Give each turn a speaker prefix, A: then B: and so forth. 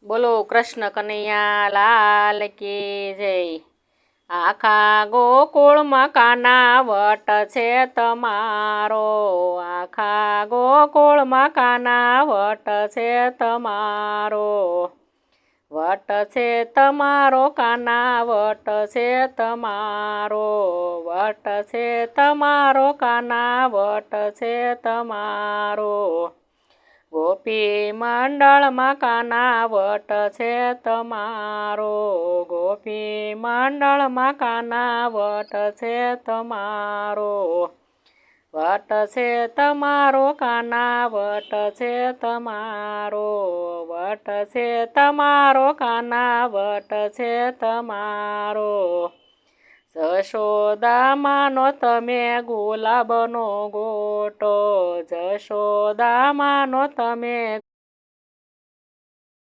A: બોલો કૃષ્ણ કનૈયા લાલ કી જય। આખા ગોકુળમાં કાના વટ છે તમારો, આખા ગોકુળમાં કાના વટ છે તમારો, વટ છે તમારો કાના વટ છે તમારો, વટ છે તમારો કાના વટ છે તમારો। ગોપી મંડળમાં કાના વટ છે તમારો, ગોપી મંડળમાં કાના વટ છે તમારો, વટ છે તમારો કાના વટ છે તમારો, વટ છે તમારો કાના વટ છે તમારો। જશોદામાનો તમે ગુલાબનો ગોટો, જશોદામાનો તમે